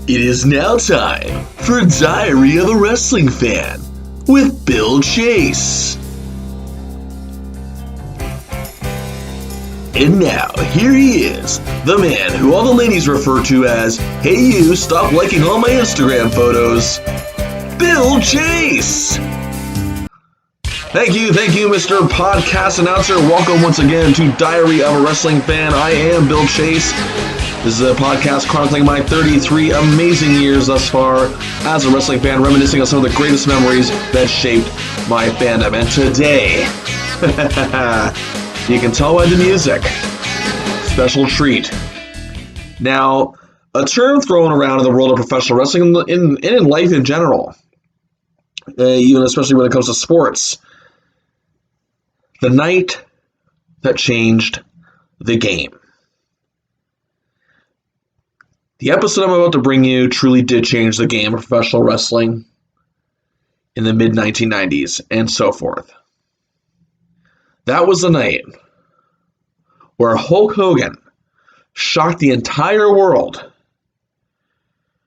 It is now time for Diary of a Wrestling Fan with Bill Chase. And now, here he is, the man who all the ladies refer to as, "Hey you, stop liking all my Instagram photos," Bill Chase! Thank you, Mr. Podcast Announcer. Welcome once again to Diary of a Wrestling Fan. I am Bill Chase. This is a podcast chronicling my 33 amazing years thus far as a wrestling fan, reminiscing on some of the greatest memories that shaped my fandom. And today, you can tell by the music, special treat. Now, a term thrown around in the world of professional wrestling and in life in general, even especially when it comes to sports, the night that changed the game. The episode I'm about to bring you truly did change the game of professional wrestling in the mid-1990s and so forth. That was the night where Hulk Hogan shocked the entire world,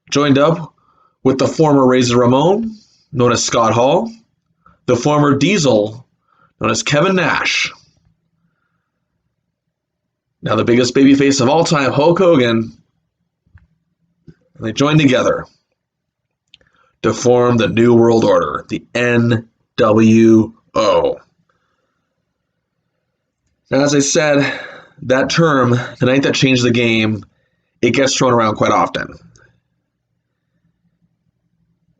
joined up with the former Razor Ramon, known as Scott Hall, the former Diesel, known as Kevin Nash. Now the biggest babyface of all time, Hulk Hogan, and they joined together to form the New World Order, the nWo. Now, as I said, that term, the night that changed the game, it gets thrown around quite often.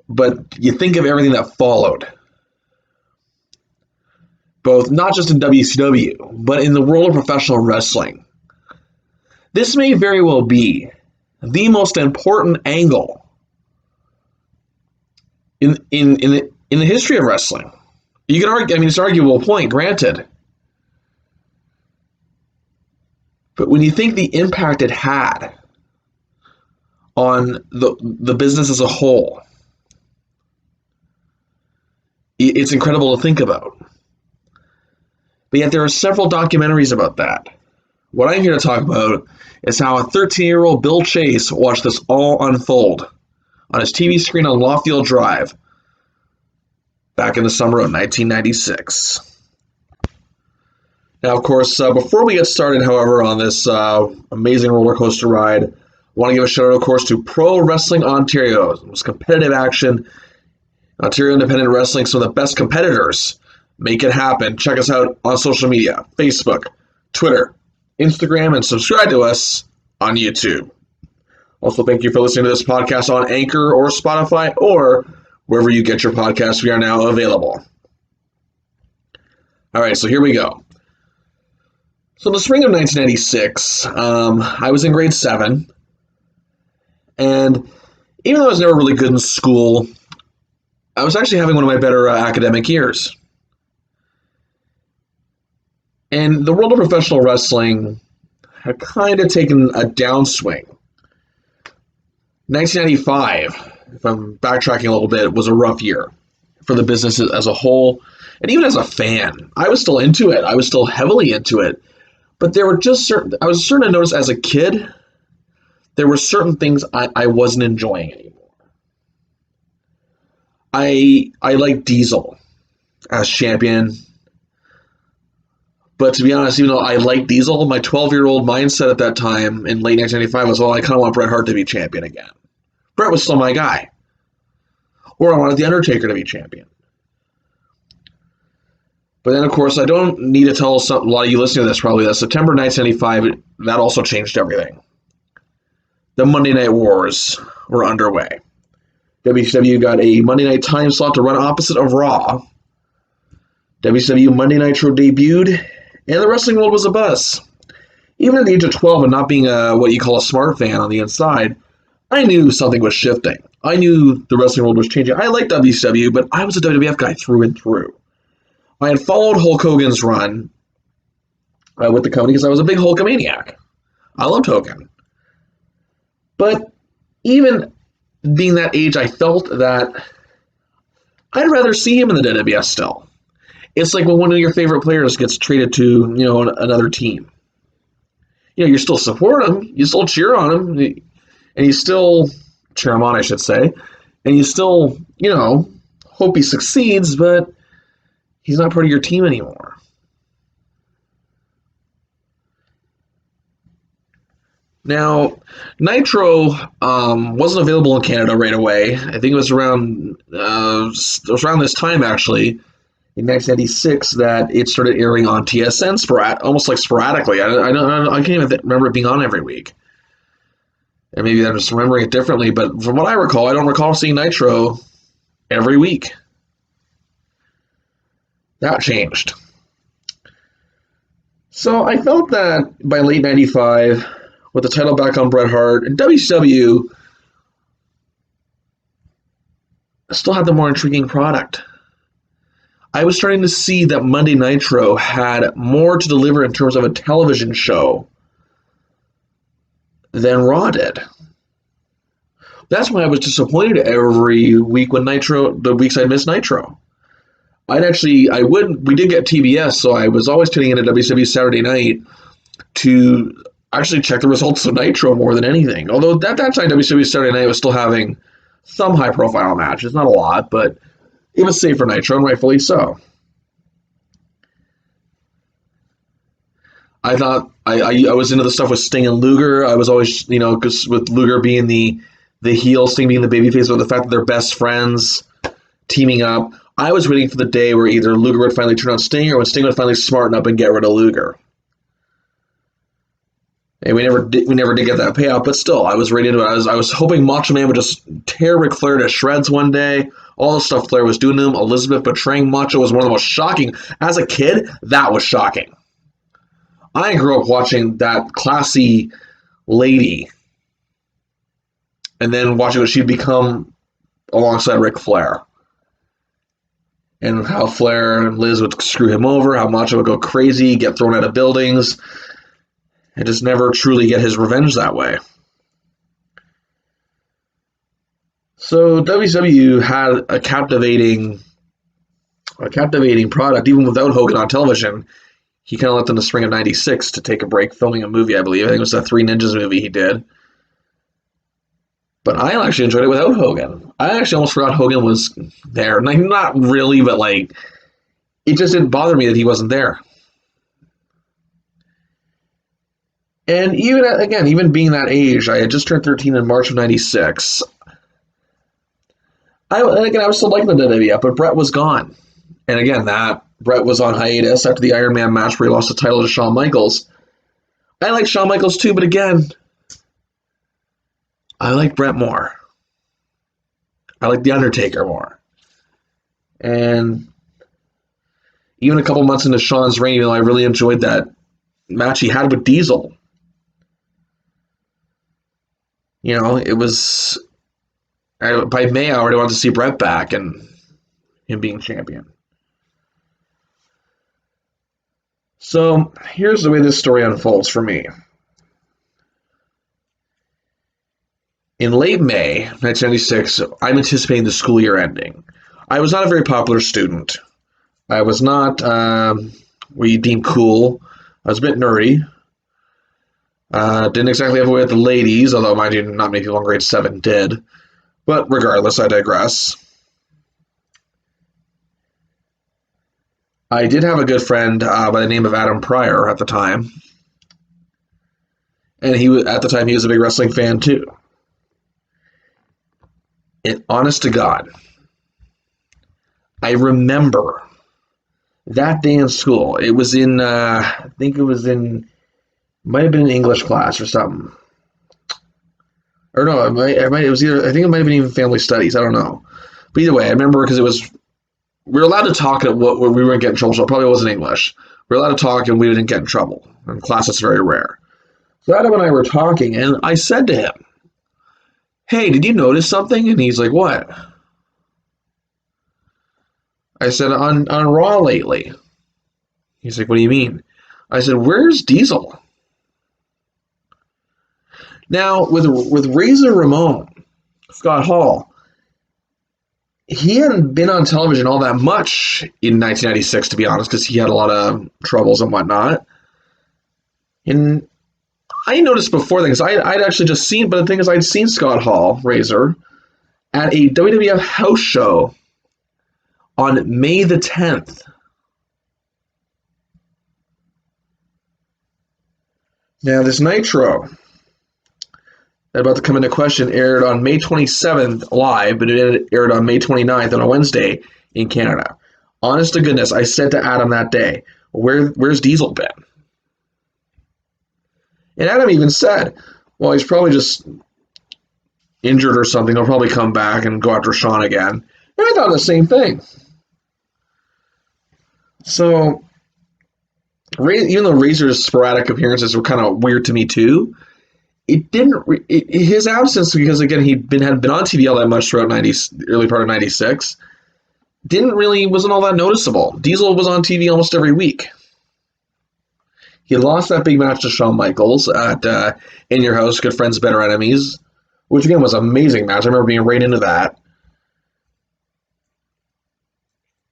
But you think of everything that followed, both not just in WCW, but in the world of professional wrestling. This may very well be the most important angle in the history of wrestling. You can argue, it's an arguable point, granted. But when you think the impact it had on the business as a whole, it's incredible to think about. But yet there are several documentaries about that. What I'm here to talk about is how a 13-year-old Bill Chase watched this all unfold on his TV screen on Lawfield Drive back in the summer of 1996. Now, of course, before we get started, however, on this amazing roller coaster ride, I want to give a shout out, of course, to Pro Wrestling Ontario. It was competitive action. Ontario Independent Wrestling, some of the best competitors. Make it happen. Check us out on social media, Facebook, Twitter, Instagram, and subscribe to us on YouTube. Also, thank you for listening to this podcast on Anchor or Spotify or wherever you get your podcasts. We are now available. All right, so here we go. So in the spring of 1996, I was in grade 7, and even though I was never really good in school, I was actually having one of my better academic years. And the world of professional wrestling had kind of taken a downswing. 1995, if I'm backtracking a little bit, was a rough year for the business as a whole, and even as a fan. I was still into it. I was still heavily into it. But there were just I was starting to notice as a kid, there were certain things I wasn't enjoying anymore. I liked Diesel as champion. But to be honest, even though I liked Diesel, my 12-year-old mindset at that time in late 1995 was, well, I kind of want Bret Hart to be champion again. Bret was still my guy. Or I wanted The Undertaker to be champion. But then, of course, I don't need to tell a lot of you listening to this probably that September 1995, that also changed everything. The Monday Night Wars were underway. WCW got a Monday night time slot to run opposite of Raw. WCW Monday Nitro debuted, and the wrestling world was abuzz. Even at the age of 12 and not being what you call a smart fan on the inside, I knew something was shifting. I knew the wrestling world was changing. I liked WCW, but I was a WWF guy through and through. I had followed Hulk Hogan's run with the company because I was a big Hulkamaniac. I loved Hogan. But even being that age, I felt that I'd rather see him in the WWF still. It's like when one of your favorite players gets traded to, another team. You still support him, you still cheer on him, and you still Ramon, I should say, and you still, hope he succeeds, but he's not part of your team anymore. Now, Nitro wasn't available in Canada right away. I think it was around this time, actually, in 1996, that it started airing on TSN almost like sporadically. I can't even remember it being on every week. And maybe I'm just remembering it differently, but from what I recall, I don't recall seeing Nitro every week. That changed. So I felt that by late 95, with the title back on Bret Hart, and WCW still had the more intriguing product. I was starting to see that Monday Nitro had more to deliver in terms of a television show than Raw did. That's why I was disappointed every week when the weeks I missed Nitro. We did get TBS, so I was always tuning in at WCW Saturday Night to actually check the results of Nitro more than anything. Although at that time, WCW Saturday Night was still having some high-profile matches, not a lot, but it was safe for Nitro, and rightfully so. I thought I was into the stuff with Sting and Luger. I was always, because with Luger being the heel, Sting being the babyface, but the fact that they're best friends teaming up, I was waiting for the day where either Luger would finally turn on Sting or when Sting would finally smarten up and get rid of Luger. And we never did get that payout, but still, I was ready to it. I was hoping Macho Man would just tear Ric Flair to shreds one day. All the stuff Flair was doing to him, Elizabeth betraying Macho was one of the most shocking. As a kid, that was shocking. I grew up watching that classy lady and then watching what she'd become alongside Ric Flair. And how Flair and Liz would screw him over, how Macho would go crazy, get thrown out of buildings, and just never truly get his revenge that way. So WCW had a captivating product, even without Hogan on television. He kind of left in the spring of '96 to take a break filming a movie, I believe. I think it was that Three Ninjas movie he did. But I actually enjoyed it without Hogan. I actually almost forgot Hogan was there. Like, not really, but like, it just didn't bother me that he wasn't there. And even being that age, I had just turned 13 in March of '96. I was still liking the WWF, but Bret was gone. And again, that Bret was on hiatus after the Iron Man match where he lost the title to Shawn Michaels. I like Shawn Michaels too, but again, I like Bret more. I like The Undertaker more. And even a couple months into Shawn's reign, I really enjoyed that match he had with Diesel. It was... by May, I already wanted to see Bret back and him being champion. So, here's the way this story unfolds for me. In late May 1996, I'm anticipating the school year ending. I was not a very popular student. I was not what you deem cool. I was a bit nerdy. Didn't exactly have a way with the ladies, although mind you, not many people in grade 7 did. But regardless, I digress. I did have a good friend by the name of Adam Pryor at the time. And he was a big wrestling fan too. And honest to God, I remember that day in school. It was in, I think it might have been an English class or something. Or no, it was either, I think it might have been even family studies. I don't know. But either way, I remember because we were allowed to talk at what we weren't getting in trouble, so it probably wasn't English. We were allowed to talk and we didn't get in trouble. In class, that's very rare. So Adam and I were talking, and I said to him, "Hey, did you notice something?" And he's like, "What?" I said, on Raw lately. He's like, "What do you mean?" I said, "Where's Diesel?" Now, with Razor Ramon, Scott Hall, he hadn't been on television all that much in 1996, to be honest, because he had a lot of troubles and whatnot. And I noticed before things. I'd actually just seen, but the thing is, I'd seen Scott Hall, Razor, at a WWF house show on May the 10th. Now, this Nitro that about to come into question aired on May 27th live, but it aired on May 29th on a Wednesday in Canada. Honest to goodness, I said to Adam that day, where's Diesel been? And Adam even said, well, he's probably just injured or something. He'll probably come back and go after Shawn again. And I thought the same thing. So, even though Razor's sporadic appearances were kind of weird to me too, it didn't. His absence, because again had been on TV all that much throughout early part of '96, wasn't all that noticeable. Diesel was on TV almost every week. He lost that big match to Shawn Michaels at In Your House, Good Friends, Better Enemies, which again was an amazing match. I remember being right into that.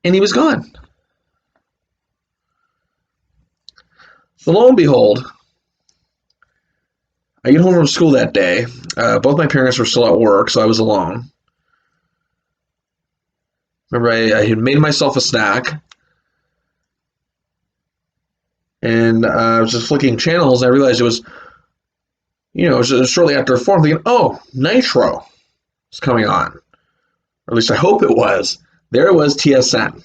And he was gone. So lo and behold, I get home from school that day. Both my parents were still at work, so I was alone. Remember, I had made myself a snack. And I was just flicking channels, and I realized it was shortly after 4, I'm thinking, oh, Nitro is coming on. Or at least I hope it was. There it was, TSN.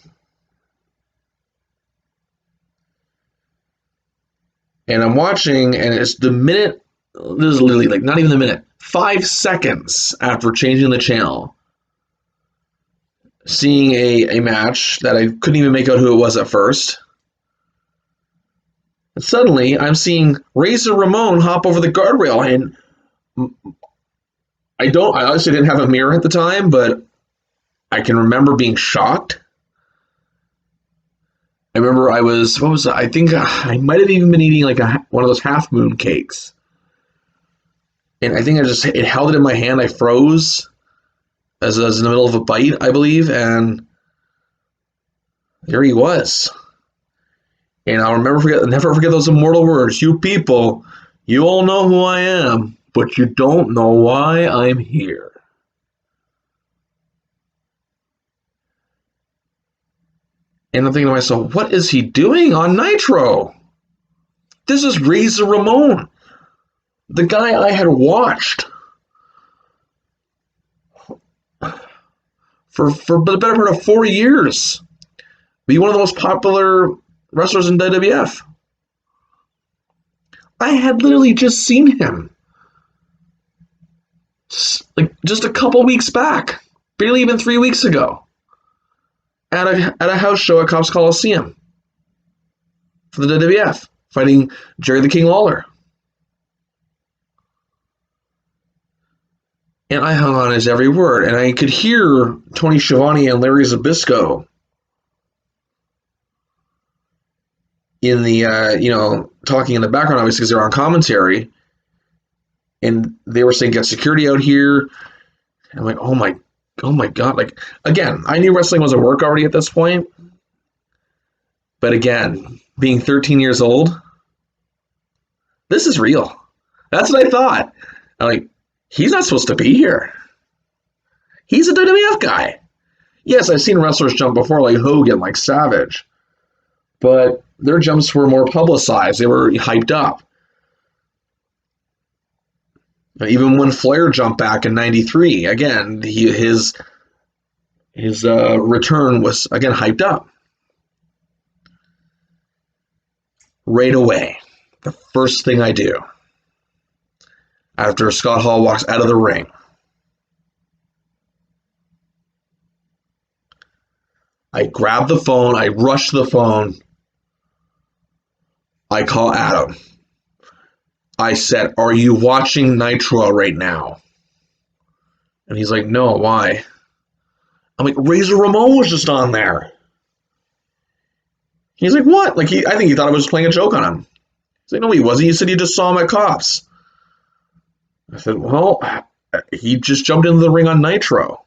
And I'm watching, and it's the minute, this is literally like not even the minute, 5 seconds after changing the channel, seeing a match that I couldn't even make out who it was at first. And suddenly, I'm seeing Razor Ramon hop over the guardrail, and I obviously didn't have a mirror at the time, but I can remember being shocked. I remember I think I might have even been eating like one of those half moon cakes. And I think it held it in my hand. I froze as I was in the middle of a bite, I believe, and there he was. And I'll never forget those immortal words. You people, you all know who I am, but you don't know why I'm here. And I'm thinking to myself, what is he doing on Nitro? This is Razor Ramon, the guy I had watched for the better part of 4 years, be one of the most popular wrestlers in WWF. I had literally just seen him like just a couple weeks back, barely even 3 weeks ago, at a house show at Cops Coliseum for the WWF, fighting Jerry the King Lawler. And I hung on his every word, and I could hear Tony Schiavone and Larry Zbyszko in the talking in the background, obviously, because they're on commentary, and they were saying, get security out here. And I'm like, oh my god. Like, again, I knew wrestling was a work already at this point, but again, being 13 years old, this is real. That's what I thought. I'm like, he's not supposed to be here. He's a WWF guy. Yes, I've seen wrestlers jump before, like Hogan, like Savage, but their jumps were more publicized. They were hyped up. Even when Flair jumped back in '93, again, his return was, again, hyped up. Right away, the first thing I do after Scott Hall walks out of the ring, I grab the phone, I rush to the phone, I call Adam. I said, are you watching Nitro right now? And he's like, no, why? I'm like, Razor Ramon was just on there. He's like, what? Like, I think he thought I was playing a joke on him. He's like, no, he wasn't. He said he just saw him at Cops. I said, well, he just jumped into the ring on Nitro.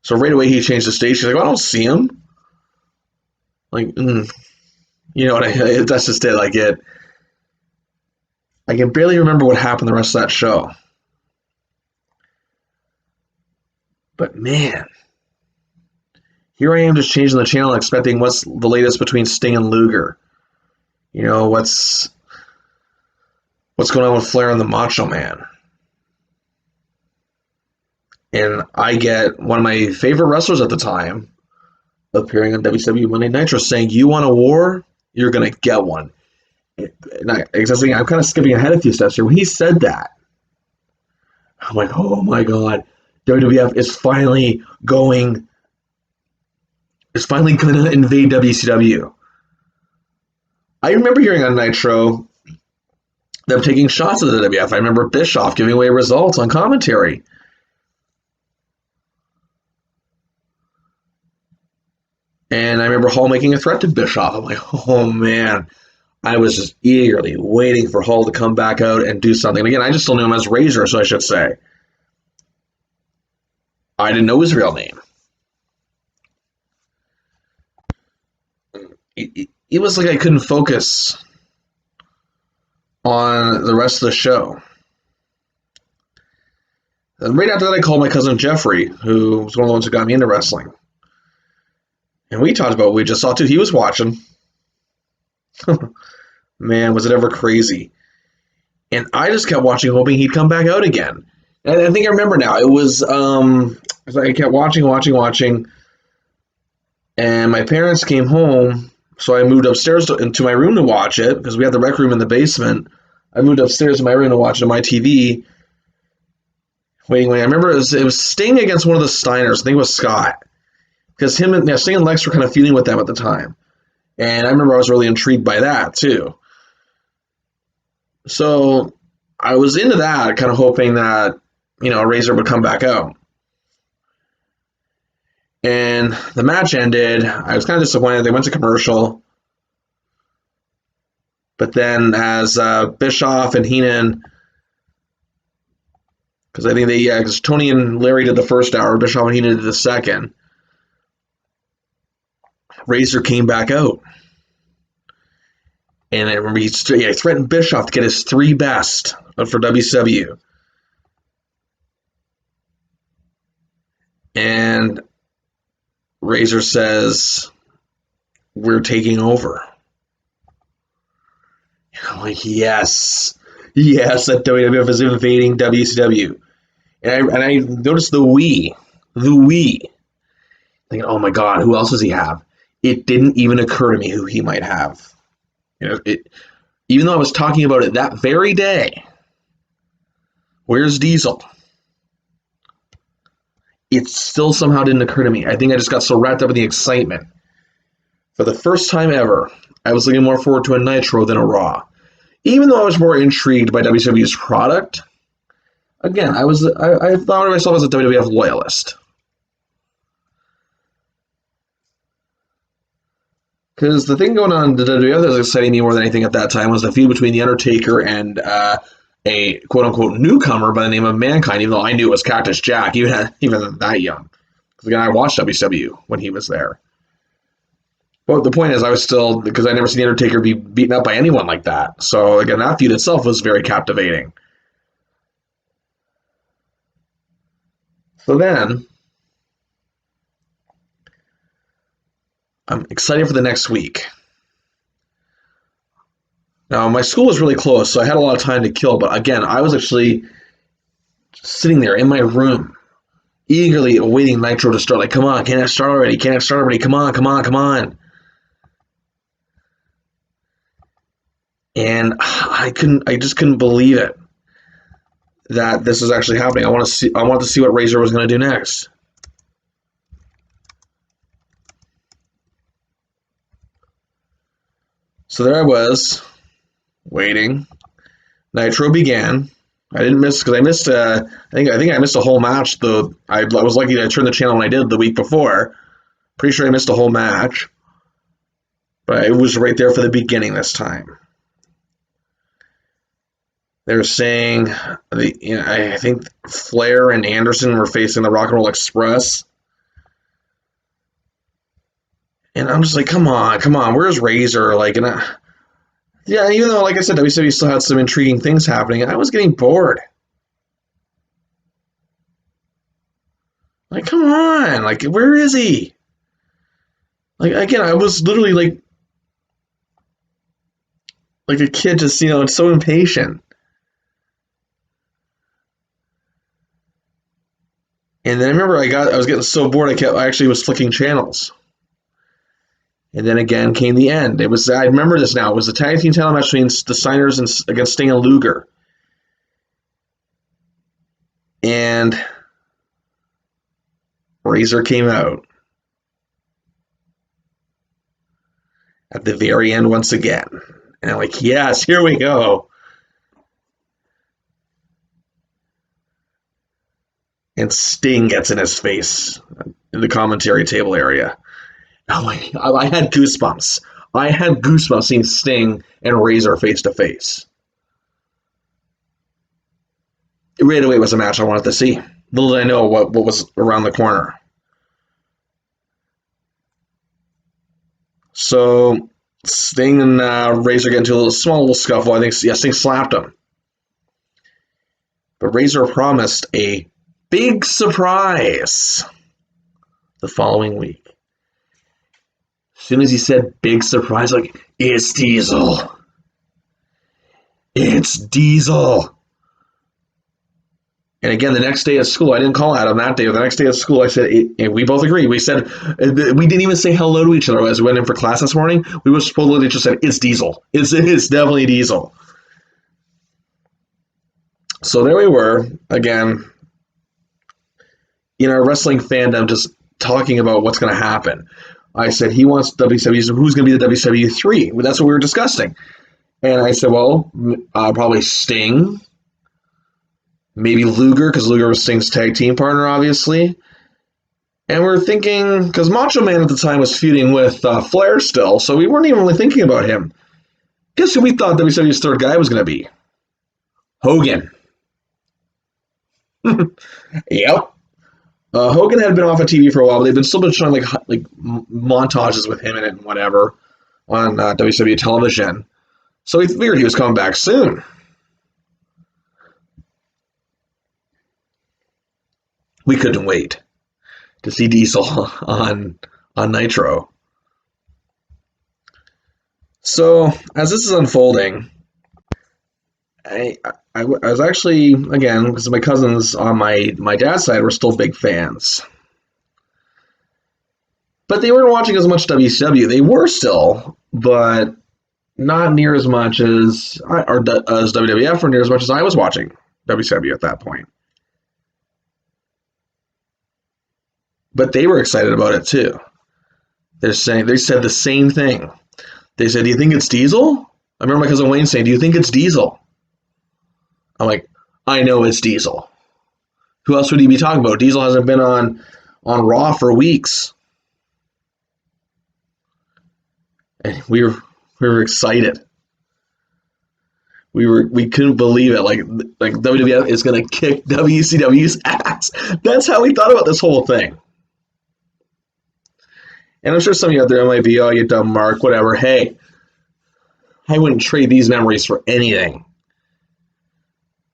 So right away he changed the station. He's like, I don't see him. Like, you know what? That's just it. Like, it. I can barely remember what happened the rest of that show. But man, here I am just changing the channel, expecting what's the latest between Sting and Luger. You know, what's going on with Flair and the Macho Man. And I get one of my favorite wrestlers at the time appearing on WCW Monday Nitro saying, "You want a war? You're going to get one." And I'm kind of skipping ahead a few steps here. When he said that, I'm like, oh my God, WWF is finally going to invade WCW. I remember hearing on Nitro them taking shots at the WWF. I remember Bischoff giving away results on commentary. And I remember Hall making a threat to Bischoff. I'm like, oh man. I was just eagerly waiting for Hall to come back out and do something. And again, I just still knew him as Razor, so I should say. I didn't know his real name. It was like I couldn't focus on the rest of the show. And right after that, I called my cousin Jeffrey, who was one of the ones who got me into wrestling. And we talked about what we just saw too. He was watching. Man, was it ever crazy. And I just kept watching, hoping he'd come back out again. And I think I remember now. It was, I kept watching. And my parents came home, so I moved upstairs into my room to watch it, because we had the rec room in the basement. I moved upstairs to my room to watch it on my TV. Waiting. I remember it was Sting against one of the Steiners. I think it was Scott. Because Sting and Lex were kind of feuding with them at the time. And I remember I was really intrigued by that, too. So I was into that, kind of hoping that, Razor would come back out. And the match ended. I was kind of disappointed. They went to commercial. But then as Bischoff and Heenan, because I think because Tony and Larry did the first hour, Bischoff and Heenan did the second, Razor came back out. And I remember he threatened Bischoff to get his 3 best for WCW. And Razor says, "We're taking over." And I'm like, yes, that WWF is invading WCW. And I noticed the we. Thinking, oh my God, who else does he have? It didn't even occur to me who he might have. Even though I was talking about it that very day, where's Diesel? It still somehow didn't occur to me. I think I just got so wrapped up in the excitement. For the first time ever, I was looking more forward to a Nitro than a Raw. Even though I was more intrigued by WCW's product, again, I thought of myself as a WWF loyalist. Because the thing going on in the WWF that was exciting me more than anything at that time was the feud between The Undertaker and a quote-unquote newcomer by the name of Mankind, even though I knew it was Cactus Jack, even that young. Because again, I watched WCW when he was there. But the point is, I was still, because I never seen The Undertaker be beaten up by anyone like that. So again, that feud itself was very captivating. So then, I'm excited for the next week. Now, my school was really close, so I had a lot of time to kill. But again, I was actually sitting there in my room, eagerly awaiting Nitro to start. Like, come on, can't it start already? Come on. And I just couldn't believe it that this is actually happening. I wanted to see what Razor was going to do next. So there I was, waiting. Nitro began. I didn't miss, because I missed. I think I missed a whole match. I was lucky to turn the channel when I did the week before. Pretty sure I missed a whole match, but it was right there for the beginning this time. They were saying, I think Flair and Anderson were facing the Rock and Roll Express. And I'm just like, come on, where's Razor? Like, and Yeah, even though, like I said, WCW still had some intriguing things happening, I was getting bored. Like, come on, like, where is he? Like, again, I was literally like a kid, just it's so impatient. And then I remember I was getting so bored, I actually was flicking channels. And then again came the end. I remember this now. It was the tag team title match between the Steiners against Sting and Luger. And Razor came out at the very end once again. And I'm like, yes, here we go. And Sting gets in his face in the commentary table area. I had goosebumps. I had goosebumps seeing Sting and Razor face to face. Right away was a match I wanted to see. Little did I know what was around the corner. So Sting and Razor get into a small little scuffle. I think Sting slapped him. But Razor promised a big surprise the following week. As soon as he said big surprise, like, it's Diesel. It's Diesel. And again, the next day at school, I didn't call Adam that day. The next day at school, I said, and we both agreed. We said, we didn't even say hello to each other as we went in for class this morning. We were supposedly just said, it's Diesel. It's definitely Diesel. So there we were, again, in our wrestling fandom, just talking about what's going to happen. I said, he wants WCW, who's going to be the WCW 3? Well, that's what we were discussing. And I said, well, probably Sting, maybe Luger, because Luger was Sting's tag team partner, obviously. And we're thinking, because Macho Man at the time was feuding with Flair still, so we weren't even really thinking about him. Guess who we thought WCW's third guy was going to be? Hogan. Yep. Hogan had been off of TV for a while, but they've been showing like montages with him in it and whatever on WCW television. So we figured he was coming back soon. We couldn't wait to see Diesel on Nitro. So as this is unfolding, I was actually, again, because my cousins on my dad's side were still big fans. But they weren't watching as much WCW. They were still, but not near as much as WWF, or near as much as I was watching WCW at that point. But they were excited about it too. They said the same thing. They said, "Do you think it's Diesel?" I remember my cousin Wayne saying, "Do you think it's Diesel?" I'm like, "I know it's Diesel. Who else would he be talking about? Diesel hasn't been on Raw for weeks." And we were excited. We couldn't believe it. Like WWF is gonna kick WCW's ass. That's how we thought about this whole thing. And I'm sure some of you out there might be, "Oh, you dumb Mark, whatever." Hey, I wouldn't trade these memories for anything.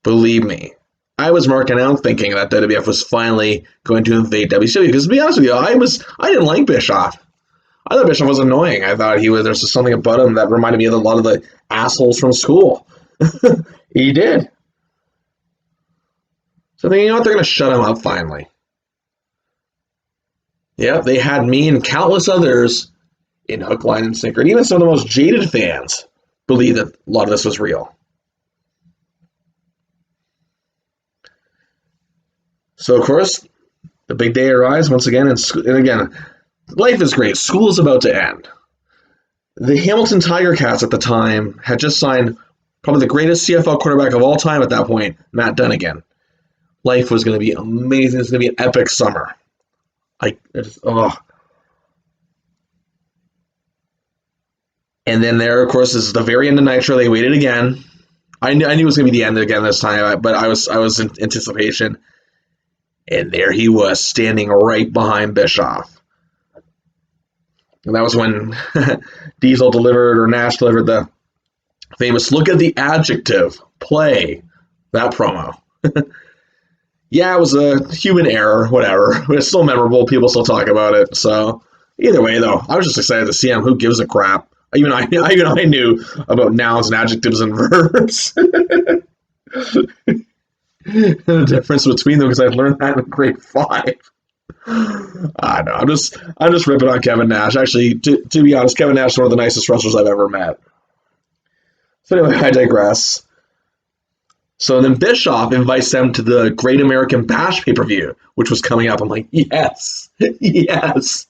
Believe me. I was marking out thinking that WWF was finally going to invade WCW. Because to be honest with you, I didn't like Bischoff. I thought Bischoff was annoying. I thought there's just something about him that reminded me of a lot of the assholes from school. He did. So thinking, you know what, they're going to shut him up finally. Yeah, they had me and countless others in hook, line, and sinker. And even some of the most jaded fans believe that a lot of this was real. So, of course, the big day arrives once again. And again, life is great. School is about to end. The Hamilton Tiger Cats at the time had just signed probably the greatest CFL quarterback of all time at that point, Matt Dunnigan. Life was going to be amazing. It's going to be an epic summer. And then there, of course, is the very end of Nitro. They waited again. I knew it was going to be the end again this time, but I was in anticipation. And there he was, standing right behind Bischoff. And that was when Nash delivered the Famous look at the adjective, play, that promo. Yeah, it was a human error, whatever. But it's still memorable. People still talk about it. So either way, though, I was just excited to see him. Who gives a crap? Even I knew about nouns and adjectives and verbs. The difference between them because I learned that in grade 5. I know. I'm just ripping on Kevin Nash. Actually, to be honest, Kevin Nash is one of the nicest wrestlers I've ever met. So anyway, I digress. So then Bischoff invites them to the Great American Bash pay-per-view, which was coming up. I'm like, yes, yes.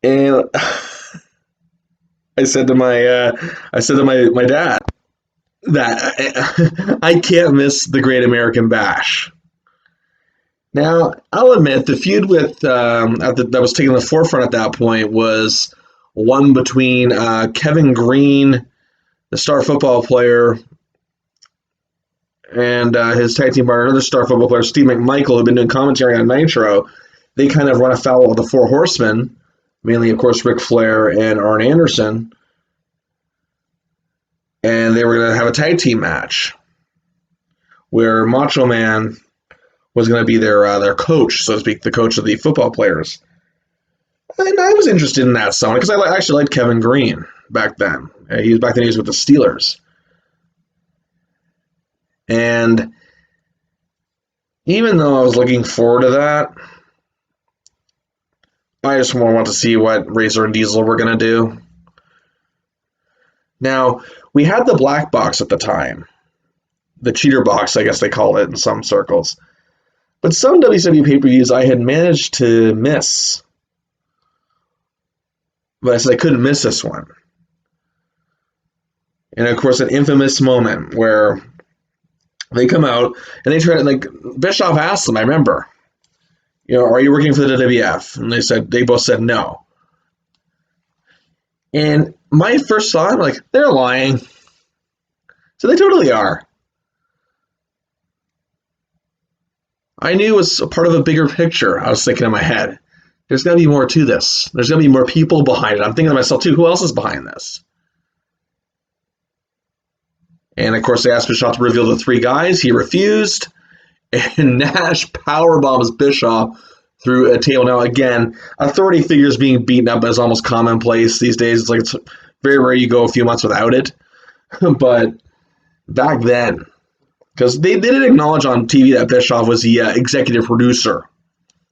And I said to my dad that I can't miss the Great American Bash. Now, I'll admit the feud with that was taking the forefront at that point was one between Kevin Green, the star football player, and his tag team partner, another star football player, Steve McMichael, who'd been doing commentary on Nitro. They kind of run afoul of the Four Horsemen, mainly, of course, Ric Flair and Arn Anderson. And they were going to have a tag team match where Macho Man was going to be their coach, so to speak, the coach of the football players. And I was interested in that somewhat because I actually liked Kevin Green back then. He was with the Steelers. And even though I was looking forward to that, I just more want to see what Razor and Diesel were going to do. Now, we had the black box at the time. The cheater box, I guess they call it in some circles. But some WCW pay-per-views I had managed to miss. But I said I couldn't miss this one. And of course, an infamous moment where they come out and they try to, like, Bischoff asked them, I remember, are you working for the WWF? And they both said no. And my first thought, I'm like, they're lying. So they totally are. I knew it was a part of a bigger picture. I was thinking in my head, there's got to be more to this. There's got to be more people behind it. I'm thinking to myself, too, who else is behind this? And, of course, they asked Bischoff to reveal the 3 guys. He refused. And Nash powerbombs Bischoff through a table. Now, again, authority figures being beaten up is almost commonplace these days. It's very rare you go a few months without it. But back then, because they didn't acknowledge on TV that Bischoff was the executive producer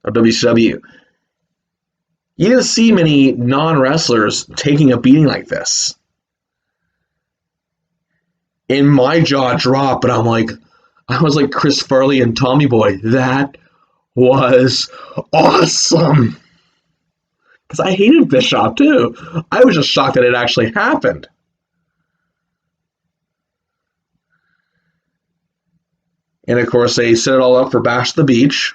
of WCW. You didn't see many non-wrestlers taking a beating like this. And my jaw dropped, but I was like Chris Farley and Tommy Boy. That was awesome. Because I hated Bischoff too. I was just shocked that it actually happened. And of course, they set it all up for Bash the Beach.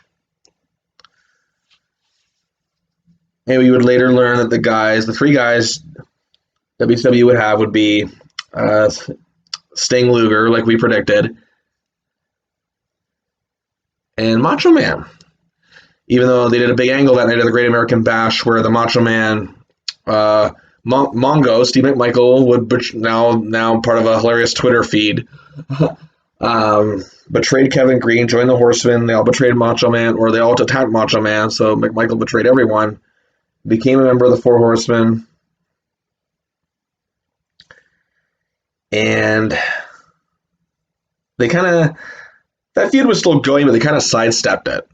And we would later learn that the 3 guys WCW would have would be Sting Luger, like we predicted, and Macho Man. Even though they did a big angle that night of the Great American Bash where the Macho Man, Mongo, Steve McMichael, would now part of a hilarious Twitter feed, betrayed Kevin Green, joined the Horsemen. They all betrayed Macho Man, or they all attacked Macho Man, so McMichael betrayed everyone, became a member of the Four Horsemen. And they that feud was still going, but they kind of sidestepped it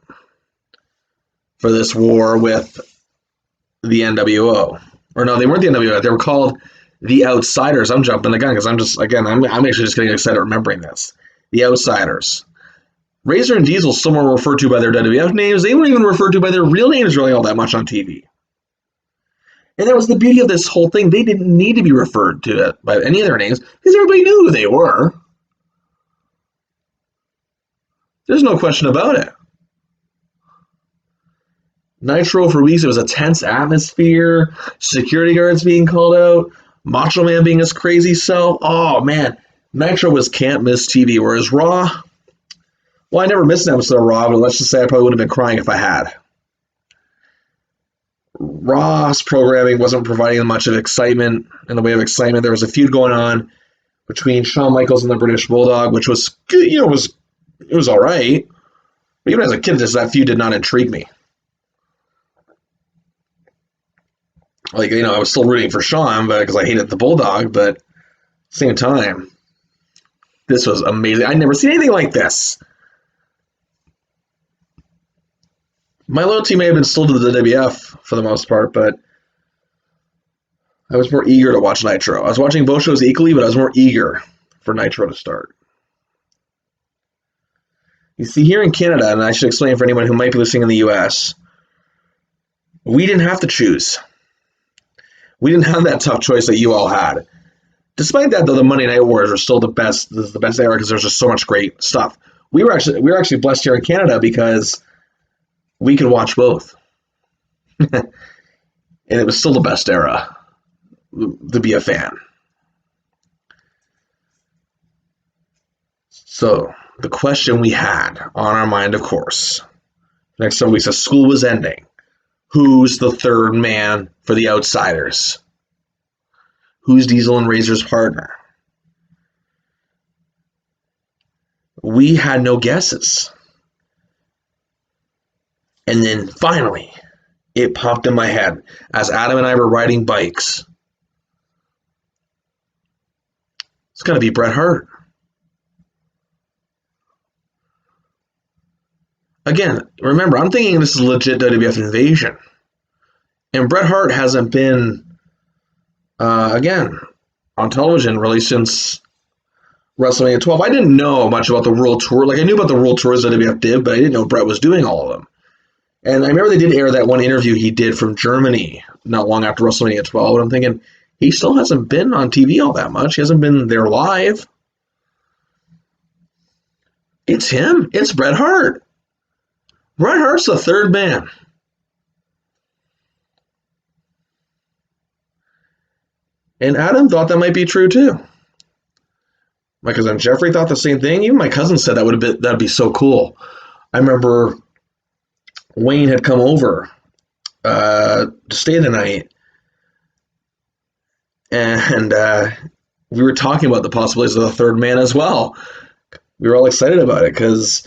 for this war with the nWo. Or no, they weren't the nWo. They were called the Outsiders. I'm jumping the gun because I'm actually just getting excited remembering this. The Outsiders. Razor and Diesel still were referred to by their WWF names. They weren't even referred to by their real names really all that much on TV. And that was the beauty of this whole thing. They didn't need to be referred to by any of their names because everybody knew who they were. There's no question about it. Nitro for weeks, it was a tense atmosphere. Security guards being called out. Macho Man being his crazy self. Oh, man. Nitro was can't miss TV, whereas Raw, well, I never missed an episode of Raw, but let's just say I probably would have been crying if I had. Raw's programming wasn't providing much of excitement in the way of excitement. There was a feud going on between Shawn Michaels and the British Bulldog, which was good, it was all right. But even as a kid, that feud did not intrigue me. Like, I was still rooting for Shawn, but because I hated the Bulldog, but at the same time, this was amazing. I'd never seen anything like this. My loyalty may have been still to the WWF for the most part, but I was more eager to watch Nitro. I was watching both shows equally, but I was more eager for Nitro to start. You see, here in Canada, and I should explain for anyone who might be listening in the US, we didn't have to choose. We didn't have that tough choice that you all had. Despite that, though, the Monday Night Wars are still the best. This is the best era because there's just so much great stuff. We were actually blessed here in Canada because we could watch both, and it was still the best era to be a fan. So the question we had on our mind, of course, next time we said school was ending. Who's the third man for the Outsiders? Who's Diesel and Razor's partner? We had no guesses. And then finally, it popped in my head as Adam and I were riding bikes. It's got to be Bret Hart. Again, remember, I'm thinking this is legit WWF Invasion. And Bret Hart hasn't been, again, on television really since WrestleMania 12. I didn't know much about the World Tour. Like, I knew about the World Tours that WWF did, but I didn't know Bret was doing all of them. And I remember they did air that one interview he did from Germany not long after WrestleMania 12. And I'm thinking, he still hasn't been on TV all that much. He hasn't been there live. It's him. It's Bret Hart. Bret Hart's the third man. And Adam thought that might be true too. My cousin Jeffrey thought the same thing. Even my cousin said that'd be so cool. I remember Wayne had come over to stay the night, and we were talking about the possibilities of the third man as well. We were all excited about it because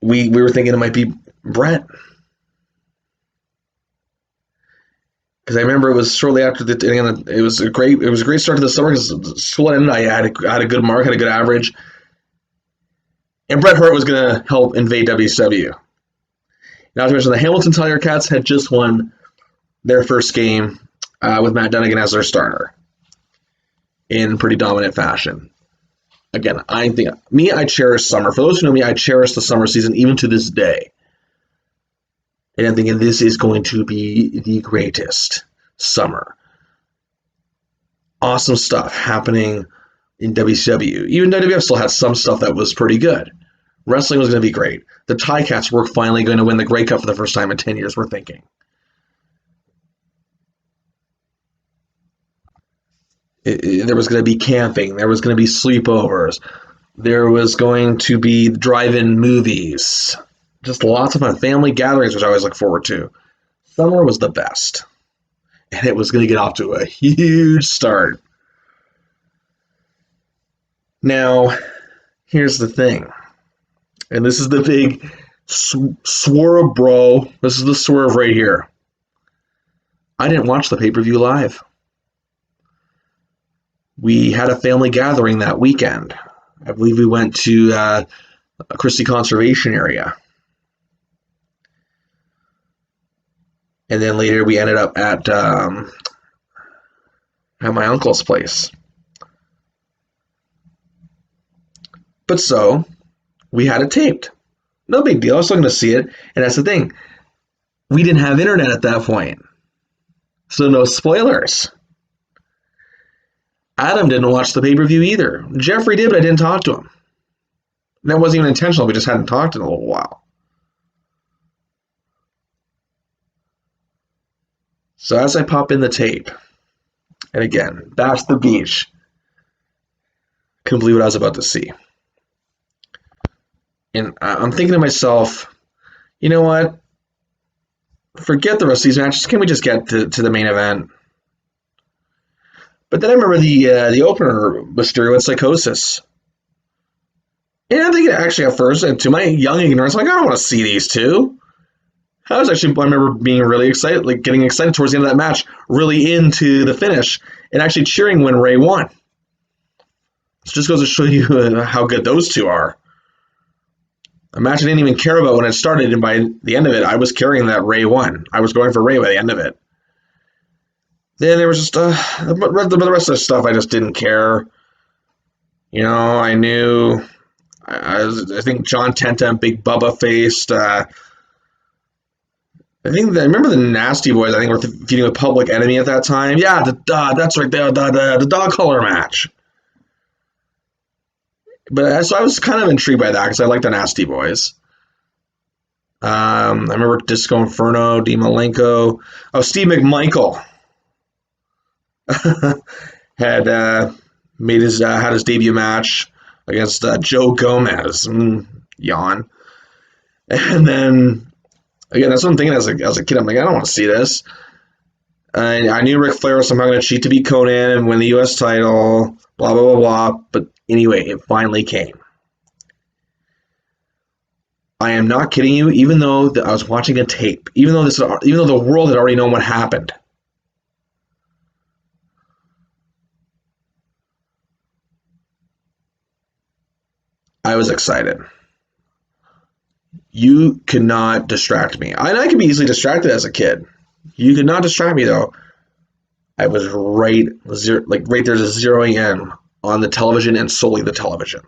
we were thinking it might be Bret. Because I remember it was shortly after it was a great start to the summer because school ended. I had a good mark, had a good average, and Bret Hart was going to help invade WCW. Not to mention the Hamilton Tiger Cats had just won their first game with Matt Dunnigan as their starter in pretty dominant fashion. Again, I cherish summer. For those who know me, I cherish the summer season even to this day. And I'm thinking this is going to be the greatest summer. Awesome stuff happening in WCW. Even WWF still had some stuff that was pretty good. Wrestling was going to be great. The Ticats were finally going to win the Grey Cup for the first time in 10 years, we're thinking. There was going to be camping. There was going to be sleepovers. There was going to be drive-in movies. Just lots of fun. Family gatherings, which I always look forward to. Summer was the best. And it was going to get off to a huge start. Now, here's the thing. And this is the big swerve, bro. This is the swerve right here. I didn't watch the pay-per-view live. We had a family gathering that weekend. I believe we went to a Christie Conservation area. And then later we ended up at my uncle's place. But so, we had it taped. No big deal. I was still going to see it. And that's the thing. We didn't have internet at that point. So no spoilers. Adam didn't watch the pay-per-view either. Jeffrey did, but I didn't talk to him. And that wasn't even intentional. We just hadn't talked in a little while. So as I pop in the tape, and again, Bash the Beach, couldn't believe what I was about to see. And I'm thinking to myself, you know what? Forget the rest of these matches. Can we just get to the main event? But then I remember the opener, Mysterio and Psychosis. And I'm thinking, actually, at first, and to my young ignorance, I'm like, I don't want to see these two. I remember being really excited, like getting excited towards the end of that match, really into the finish, and actually cheering when Ray won. It just goes to show you how good those two are. A match I didn't even care about when it started, and by the end of it, I was carrying that Ray won. I was going for Ray by the end of it. Then there was just the rest of the stuff I just didn't care. You know, I knew. I think John Tenta and Big Bubba faced. I remember the Nasty Boys. I think were feuding with Public Enemy at that time. Yeah, that's right. The dog collar match. But so I was kind of intrigued by that because I like the Nasty Boys. I remember Disco Inferno, Dean Malenko. Oh, Steve McMichael had made his had his debut match against Joe Gomez. Yawn. And then again, that's what I'm thinking as a kid. I'm like, I don't want to see this. I knew Ric Flair was somehow going to cheat to beat Conan and win the U.S. title. Blah blah blah blah. But anyway, it finally came. I am not kidding you. Even though I was watching a tape, even though the world had already known what happened, I was excited. You could not distract me. I could be easily distracted as a kid. You could not distract me though. I was right there to zeroing in on the television and solely the television.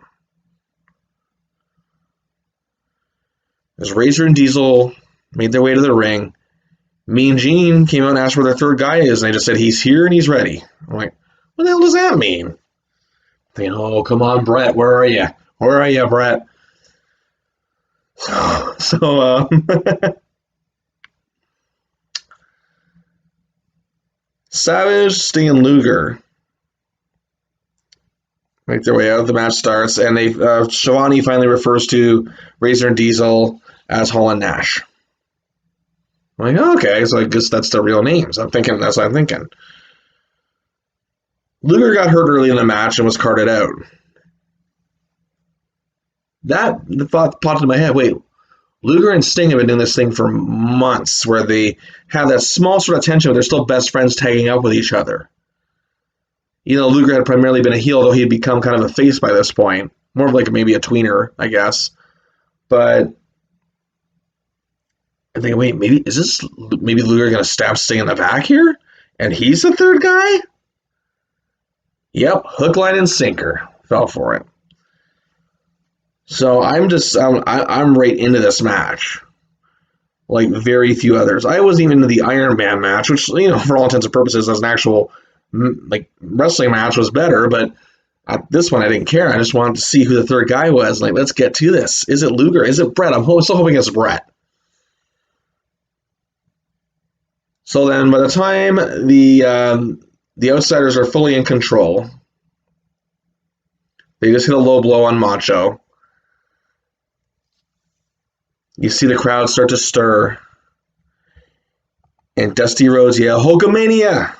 As Razor and Diesel made their way to the ring, Mean Gene came out and asked where their third guy is, and they just said he's here and he's ready. I'm like, what the hell does that mean? Thinking, oh, come on, Brett, where are you? Where are you, Brett? So Savage, Sting, and Luger make their way out. The match starts, and Shivani finally refers to Razor and Diesel as Hall and Nash. I'm like, okay, so I guess that's the real names. That's what I'm thinking. Luger got hurt early in the match and was carted out. That thought popped into my head. Wait, Luger and Sting have been doing this thing for months where they have that small sort of tension, but they're still best friends tagging up with each other. You know, Luger had primarily been a heel, though he had become kind of a face by this point. More of like maybe a tweener, I guess. But I think, wait, maybe Luger going to stab Sting in the back here? And he's the third guy? Yep, hook, line, and sinker. Fell for it. So I'm right into this match. Like very few others. I wasn't even into the Iron Man match, which, you know, for all intents and purposes, as an actual like wrestling match was better, but this one I didn't care. I just wanted to see who the third guy was. Like, let's get to this. Is it Luger? Is it Brett? I'm still hoping it's Brett. So then by the time the Outsiders are fully in control, they just hit a low blow on Macho. You see the crowd start to stir. And Dusty Rhodes yell, Hulkamania!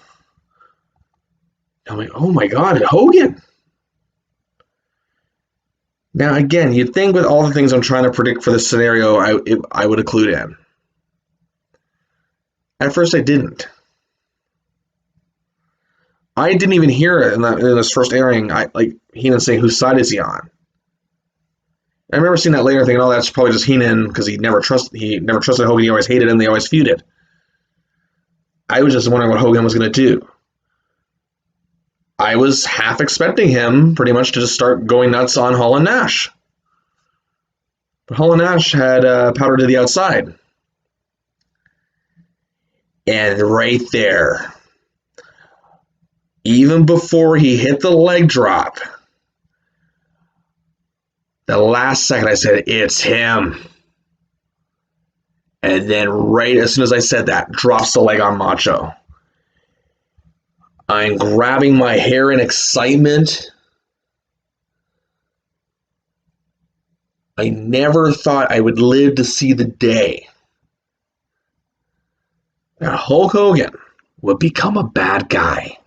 I'm like, oh my God, Hogan! Now, again, you'd think with all the things I'm trying to predict for this scenario, I would have clued in. At first, I didn't. I didn't even hear it in this first airing. Heenan saying, whose side is he on? I remember seeing that later thinking, oh, that's probably just Heenan because he never trusted Hogan. He always hated him. They always feuded. I was just wondering what Hogan was going to do. I was half expecting him pretty much to just start going nuts on Hall and Nash. But Hall and Nash had powder to the outside. And right there, even before he hit the leg drop, the last second I said, it's him. And then right as soon as I said that, drops the leg on Macho. I'm grabbing my hair in excitement. I never thought I would live to see the day that Hulk Hogan would become a bad guy.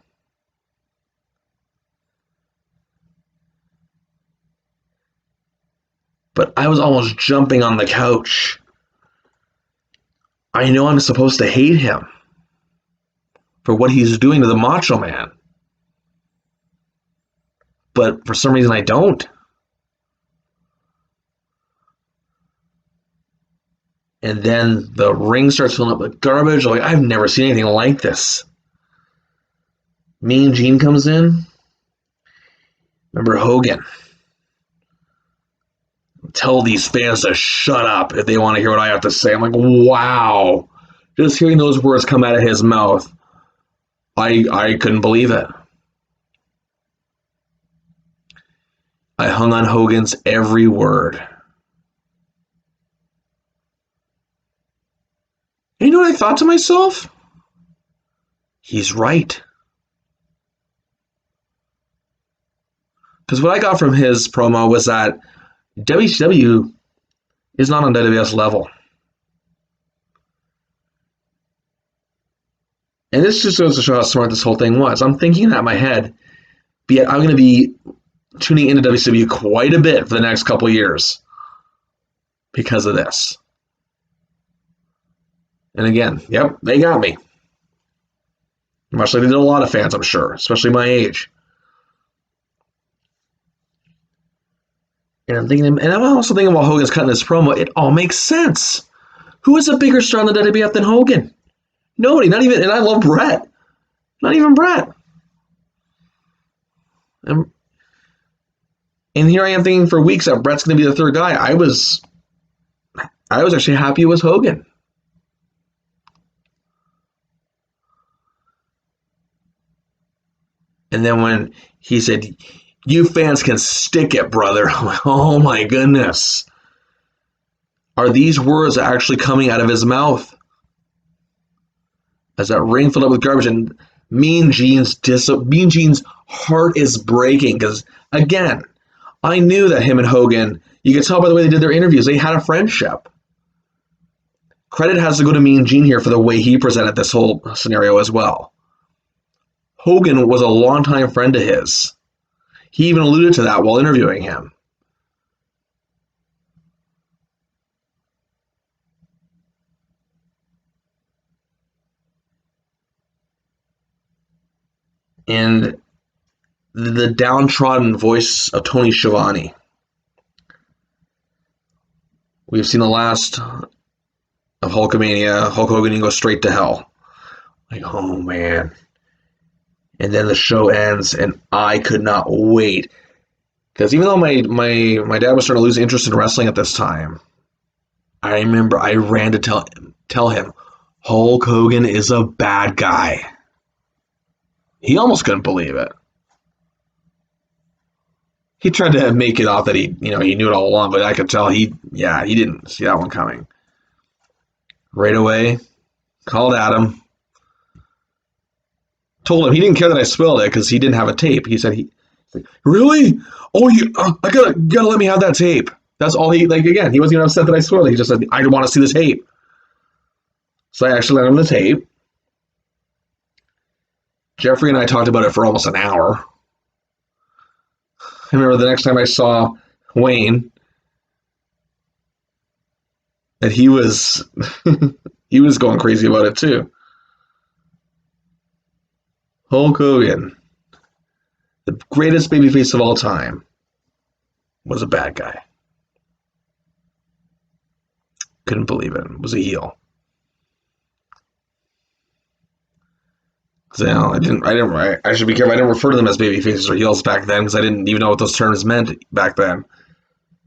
But I was almost jumping on the couch. I know I'm supposed to hate him for what he's doing to the Macho Man. But for some reason I don't. And then the ring starts filling up with garbage. Like, I've never seen anything like this. Mean Gene comes in. Remember Hogan? Tell these fans to shut up if they want to hear what I have to say. I'm like, wow. Just hearing those words come out of his mouth, I couldn't believe it. I hung on Hogan's every word. And you know what I thought to myself? He's right. Because what I got from his promo was that WCW is not on WWF's level. And this just goes to show how smart this whole thing was. I'm thinking that in my head, but yet I'm going to be tuning into WCW quite a bit for the next couple years because of this. And again, yep, they got me. Much like they did a lot of fans, I'm sure, especially my age. And I'm thinking, and I'm also thinking while Hogan's cutting this promo, it all makes sense. Who is a bigger star in the WWF than Hogan? Nobody, not even, and I love Bret. Not even Bret. And here I am thinking for weeks that Bret's going to be the third guy. I was actually happy it was Hogan. And then when he said, "You fans can stick it, brother," I'm like, oh my goodness. Are these words actually coming out of his mouth? As that ring filled up with garbage, and Mean Gene's heart is breaking because, again, I knew that him and Hogan, you could tell by the way they did their interviews, they had a friendship. Credit has to go to Mean Gene here for the way he presented this whole scenario as well. Hogan was a longtime friend of his. He even alluded to that while interviewing him. And the downtrodden voice of Tony Schiavone. We've seen the last of Hulkamania. Hulk Hogan can go straight to hell. Like, oh man. And then the show ends, and I could not wait. Because even though my dad was starting to lose interest in wrestling at this time, I remember I ran to tell him, Hulk Hogan is a bad guy. He almost couldn't believe it. He tried to make it out that he knew it all along, but I could tell he didn't see that one coming. Right away, called Adam, told him he didn't care that I spilled it because he didn't have a tape. He said really? Oh, I gotta let me have that tape. That's all he again. He wasn't even upset that I spoiled it. He just said I want to see the tape. So I actually let him the tape. Jeffrey and I talked about it for almost an hour. I remember the next time I saw Wayne that he was he was going crazy about it too. Hulk Hogan, the greatest babyface of all time, was a bad guy. Couldn't believe it. Was a heel. So, I should be careful. I didn't refer to them as babyfaces or heels back then because I didn't even know what those terms meant back then.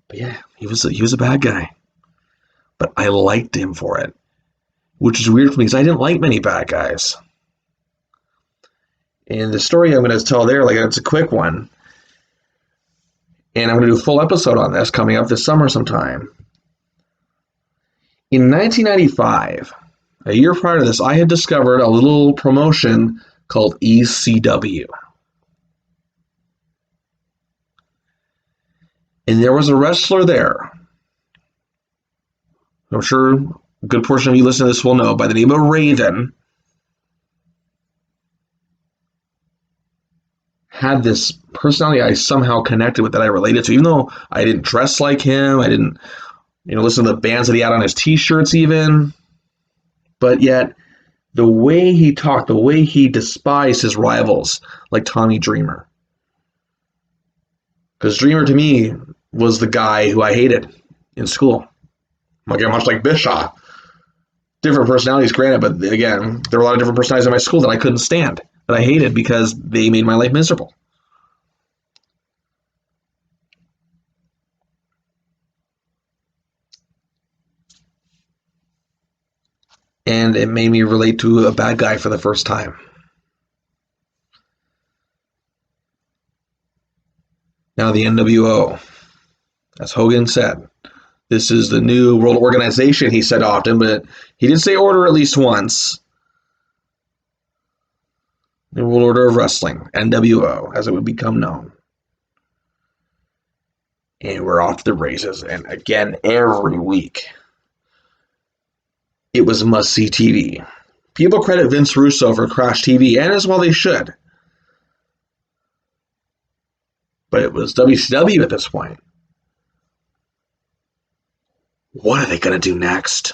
But yeah, he was a bad guy. But I liked him for it, which is weird for me because I didn't like many bad guys. And the story I'm going to tell there, it's a quick one. And I'm going to do a full episode on this coming up this summer sometime. In 1995, a year prior to this, I had discovered a little promotion called ECW. And there was a wrestler there I'm sure a good portion of you listening to this will know, by the name of Raven, had this personality I somehow connected with, that I related to, even though I didn't dress like him, I didn't, listen to the bands that he had on his t-shirts even, but yet the way he talked, the way he despised his rivals, like Tommy Dreamer. Because Dreamer to me was the guy who I hated in school. Again, much like Bischoff. Different personalities, granted, but again, there were a lot of different personalities in my school that I couldn't stand, that I hated because they made my life miserable. And it made me relate to a bad guy for the first time. Now the nWo, as Hogan said, this is the new world organization, he said often, but he did say order at least once. The World Order of Wrestling, nWo, as it would become known. And we're off to the races. And again, every week, it was must-see TV. People credit Vince Russo for Crash TV, and as well they should. But it was WCW at this point. What are they going to do next?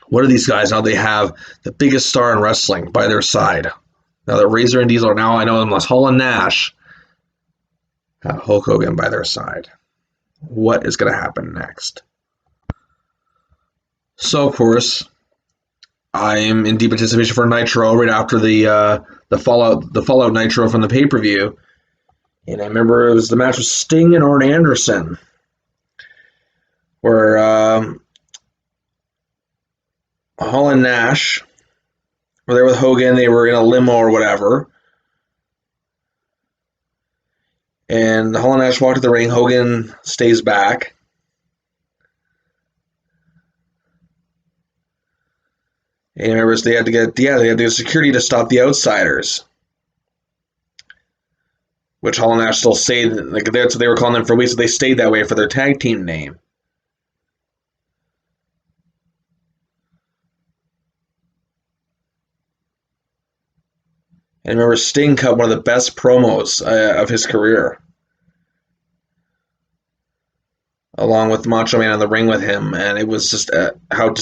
What are these guys now? They have the biggest star in wrestling by their side. Now that Razor and Diesel are now, I know, unless Hall and Nash have Hulk Hogan by their side. What is going to happen next? So, of course, I'm in deep anticipation for Nitro right after the Fallout Nitro from the pay-per-view. And I remember it was the match with Sting and Arn Anderson, where Hall and Nash were there with Hogan. They were in a limo or whatever. And Hall and Nash walked to the ring. Hogan stays back. And I remember they had to get security to stop the outsiders. Which Hall and Nash still stayed, like that's what they were calling them for weeks, so they stayed that way for their tag team name. And I remember Sting cut one of the best promos of his career, along with Macho Man in the ring with him, and it was just how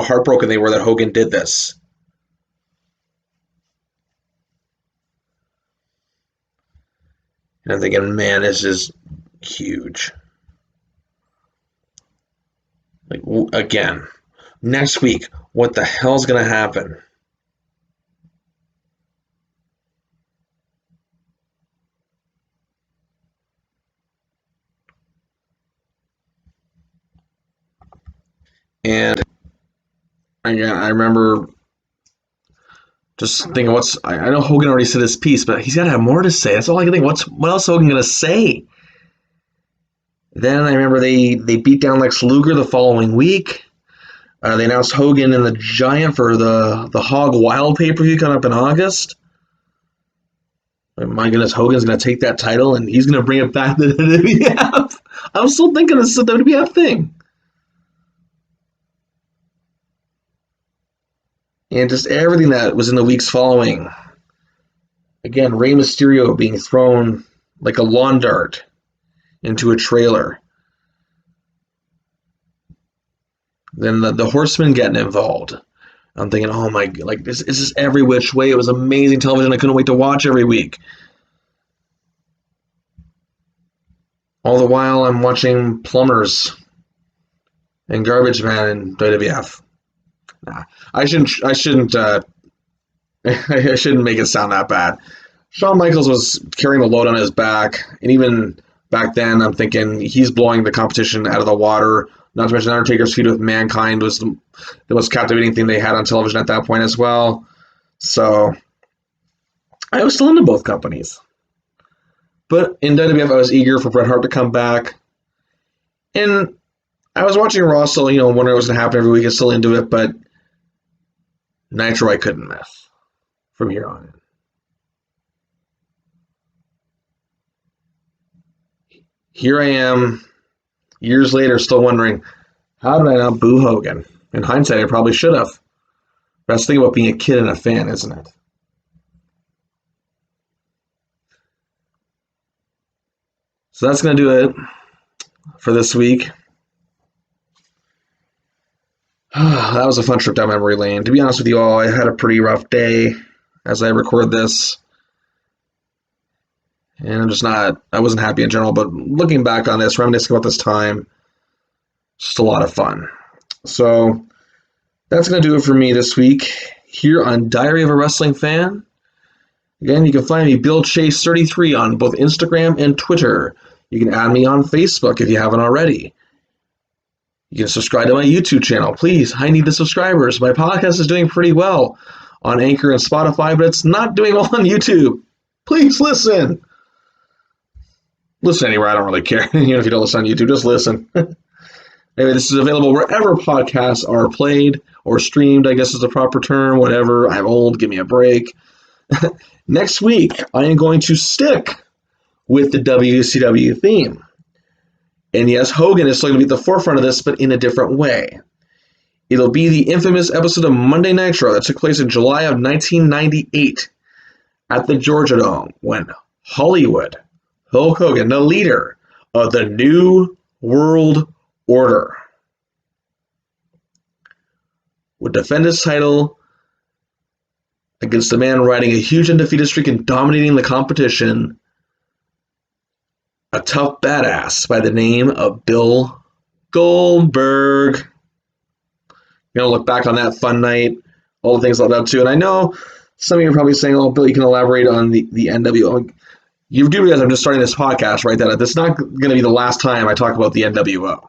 heartbroken they were that Hogan did this. And I'm thinking, man, this is huge. Like, again, next week, what the hell's going to happen? And again, I remember just thinking, I know Hogan already said his piece, but he's got to have more to say. That's all I can think. What else is Hogan going to say? Then I remember they beat down Lex Luger the following week. They announced Hogan and the Giant for the Hog Wild pay-per-view coming up in August. My goodness, Hogan's going to take that title and he's going to bring it back to the WWF. I'm still thinking this is a WWF thing. And just everything that was in the weeks following. Again, Rey Mysterio being thrown like a lawn dart into a trailer. Then the Horsemen getting involved. I'm thinking, oh my, like this is every which way. It was amazing television. I couldn't wait to watch every week. All the while, I'm watching Plumbers and Garbage Man and WWF. Nah, I shouldn't. I shouldn't make it sound that bad. Shawn Michaels was carrying the load on his back, and even back then, I'm thinking he's blowing the competition out of the water. Not to mention Undertaker's feud with Mankind was the most captivating thing they had on television at that point as well. So I was still into both companies. But in WWF, I was eager for Bret Hart to come back. And I was watching Raw, so, wondering what was going to happen every week. I was still into it, but Nitro I couldn't miss from here on in. Here I am years later, still wondering, how did I not boo Hogan? In hindsight, I probably should have. But that's the thing about being a kid and a fan, isn't it? So that's going to do it for this week. That was a fun trip down memory lane. To be honest with you all, I had a pretty rough day as I record this. And I wasn't happy in general, but looking back on this, reminiscing about this time, just a lot of fun. So that's going to do it for me this week here on Diary of a Wrestling Fan. Again, you can find me, Bill Chase 33, on both Instagram and Twitter. You can add me on Facebook if you haven't already. You can subscribe to my YouTube channel. Please, I need the subscribers. My podcast is doing pretty well on Anchor and Spotify, but it's not doing well on YouTube. Please listen. Listen anywhere, I don't really care. Even if you don't listen on YouTube, just listen. Anyway, this is available wherever podcasts are played or streamed, I guess is the proper term. Whatever. I'm old. Give me a break. Next week, I am going to stick with the WCW theme. And yes, Hogan is still going to be at the forefront of this, but in a different way. It'll be the infamous episode of Monday Nitro that took place in July of 1998 at the Georgia Dome when Hollywood, Hulk Hogan, the leader of the New World Order, would defend his title against a man riding a huge undefeated streak and dominating the competition, a tough badass by the name of Bill Goldberg. You're going to look back on that fun night, all the things led up to. And I know some of you are probably saying, oh, Bill, you can elaborate on the NWO. You do realize I'm just starting this podcast, right? That it's not going to be the last time I talk about the NWO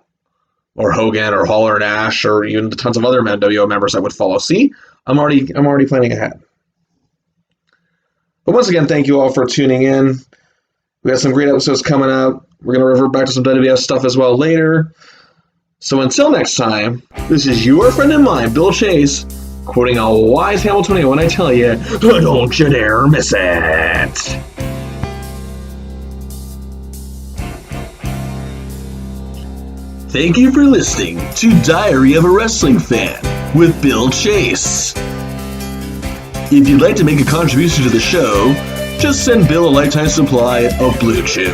or Hogan or Hall or Nash or even the tons of other NWO members that would follow. See, I'm already planning ahead. But once again, thank you all for tuning in. We got some great episodes coming up. We're going to revert back to some WWF stuff as well later. So until next time, this is your friend and mine, Bill Chase, quoting a wise Hamiltonian when I tell you, don't you dare miss it. Thank you for listening to Diary of a Wrestling Fan with Bill Chase. If you'd like to make a contribution to the show, just send Bill a lifetime supply of Blue Chew.